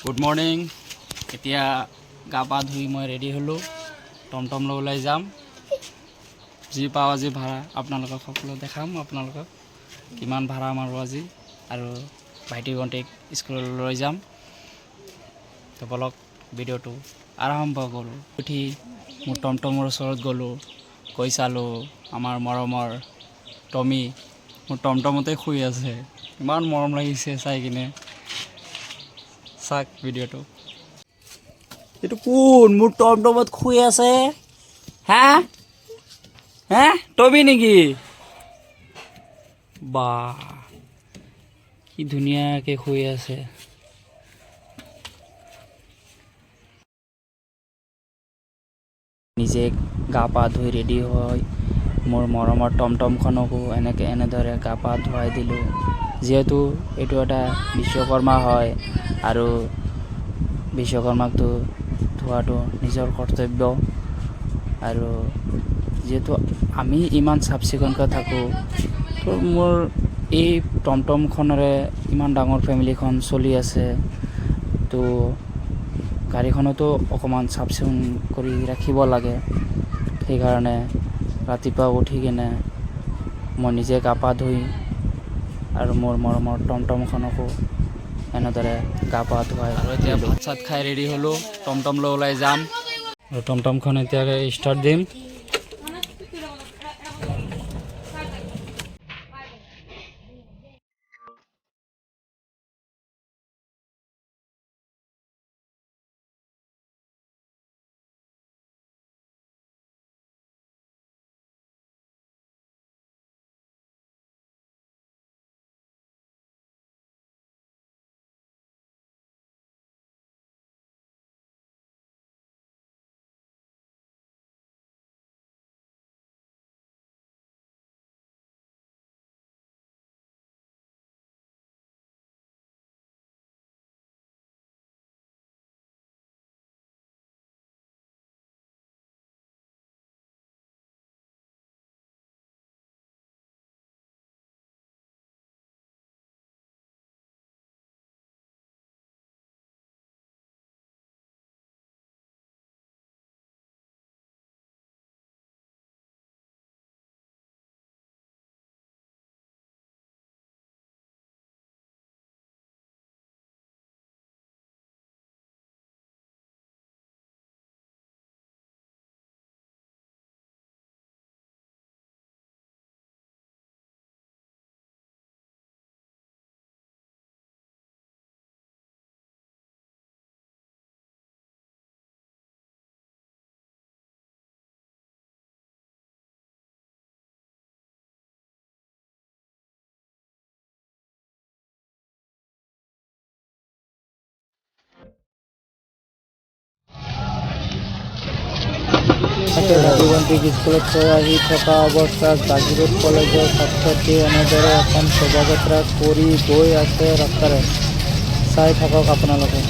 Good morning. এতিয়া গা পা ধুই মই ৰেডি হ'লোঁ, টমটমলৈ ওলাই যাম। যি পাওঁ আজি ভাড়া আপোনালোকক সকলো দেখাম, আপোনালোকক কিমান ভাড়া মাৰোঁ আজি, আৰু ভাইটি ভণ্টিক স্কুললৈ লৈ যাম। তো বলক ভিডিঅ'টো আৰম্ভ কৰোঁ। উঠি মোৰ টমটমৰ ওচৰত গ'লোঁ, গৈ চালোঁ আমাৰ মৰমৰ টমি মোৰ টমটমতে শুই আছে। ইমান মৰম লাগিছে চাই কিনে। চাওক ভিডিঅ'টো। এইটো কোন মোৰ টমটমত শুই আছে? হা হা টমি নেকি? বা কি ধুনীয়াকৈ শুই আছে। নিজে গা পা ধুই ৰেডি হৈ মোৰ মৰমৰ টমটমখনকো এনেদৰে গা পা ধুৱাই দিলোঁ। যিহেতু এইটো এটা বিশ্বকৰ্মা হয়, আৰু বিশ্বকৰ্মাকতো ধোৱাটো নিজৰ কৰ্তব্য। আৰু যিহেতু আমি ইমান চাফ চিকুণকৈ থাকোঁ, তো মোৰ এই টমটমখনেৰে ইমান ডাঙৰ ফেমিলিখন চলি আছে। তো গাড়ীখনতো অকণমান চাফ চিকুণ কৰি ৰাখিব লাগে। সেইকাৰণে ৰাতিপুৱা উঠি কিনে মই নিজে গা পা ধুই আৰু মোৰ মৰমৰ টমটমখনকো এনেদৰে গা পা ধুৱাই। আৰু এতিয়া ভাত চাত খাই ৰেডি হ'লোঁ, টমটমলৈ ওলাই যাম। আৰু টমটমখন এতিয়া ষ্টাৰ্ট দিম। ভাইটি-ভণ্টিক স্কুলত থৈ আহি থকা অৱস্থাত জাগিৰোড কলেজৰ ছাত্ৰ-ছাত্ৰীয়ে এনেদৰে এখন শোভাযাত্ৰা কৰি গৈ আছে ৰাস্তাৰে। চাই থাকক আপোনালোকে।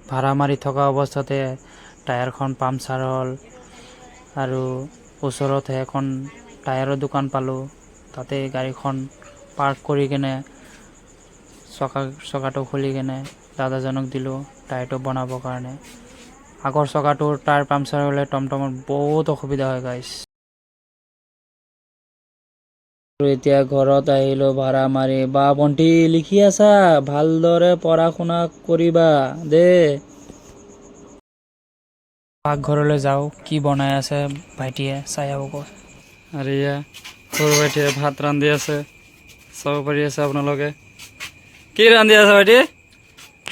ভাড়া মাৰি থকা অৱস্থাতে টায়াৰখন পামচাৰ হ'ল, আৰু ওচৰতে এখন টায়াৰৰ দোকান পালোঁ। তাতে গাড়ীখন পাৰ্ক কৰি কিনে চকাটো খুলি কিনে দাদাজনক দিলোঁ টায়াৰটো বনাবৰ কাৰণে। আগৰ চকাটোৰ টায়াৰ পামচাৰ হ'লে টমটমৰ বহুত অসুবিধা হয় গাইছ। এতিয়া ঘৰত আহিলোঁ ভাড়া মাৰি। বা ভণ্টি লিখি আছা? ভালদৰে পঢ়া শুনা কৰিবা দেই। পাকঘৰলৈ যাওঁ, কি বনাই আছে ভাইটিয়ে চাই আহক। আৰু এয়া সৰু ভাইটিয়ে ভাত ৰান্ধি আছে, চাব পাৰি আছে আপোনালোকে। কি ৰান্ধি আছে ভাইটি?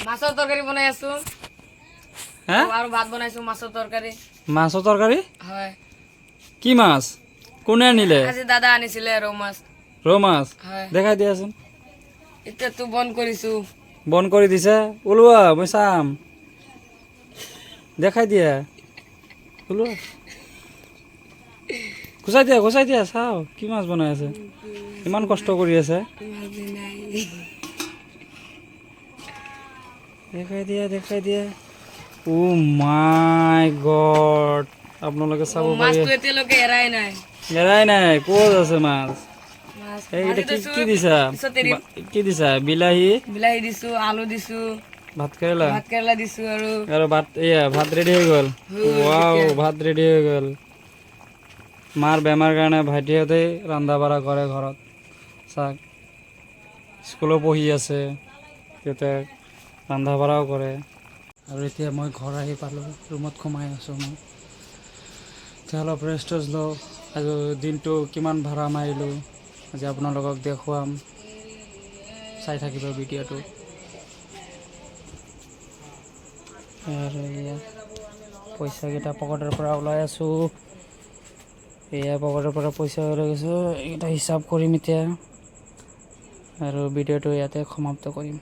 মাছৰ তৰকাৰী বনাই আছো। হা? আৰু ভাত বনাইছো মাছৰ তৰকাৰী। মাছৰ তৰকাৰী? হয়। কি মাছ? কোনে আনিলে? আজি দাদা আনিছিলে ৰৌ মাছ। ৰৌ মাছ? হয়। দেখাই দিয়াচোন। এতিয়াতো বন্ধ কৰিছো। বন্ধ কৰি দিছে? ওলোৱা মই চাম। দেখাই দিয়া, ওলোৱা। গুচাই দিয়া চাওঁ কি মাছ বনাই আছে, ইমান কষ্ট কৰি আছে। দেখাই দিয়া। ও মাই গড, আপোনালোকে চাব পাৰি। মাছটো এতিয়ালৈকে এৰাই নাই। এৰাই নাই, ক'ত আছে মাছ? এইকেইটা কি দিছা? পিছত কি দিছা? বিলাহী দিছো, আলু দিছো, ভাত কেৰেলা দিছো আৰু ভাত ৰেডি হৈ গ'ল। ৱাও, ভাত ৰেডি হৈ গ'ল। মাৰ বেমাৰ কাৰণে ভাইটিহঁতে ৰন্ধা বঢ়া কৰে ঘৰত। চাওক, স্কুলো পঢ়ি আছে, সিহঁতে ৰন্ধা বঢ়াও কৰে। আৰু এতিয়া মই ঘৰ আহি পালোঁ, ৰুমত সোমাই আছোঁ মই। এতিয়া অলপ ৰেষ্ট লওঁ। আজি দিনটো কিমান ভাড়া মাৰিলোঁ আজি আপোনালোকক দেখুৱাম, চাই থাকিব ভিডিঅ'টো। আৰু এয়া পইচাকেইটা পকেটৰ পৰা ওলাই আছোঁ। এয়া পকেটৰ পৰা পইচা ওলাই গৈছোঁ, এইকেইটা হিচাপ কৰিম এতিয়া আৰু ভিডিঅ'টো ইয়াতে সমাপ্ত কৰিম।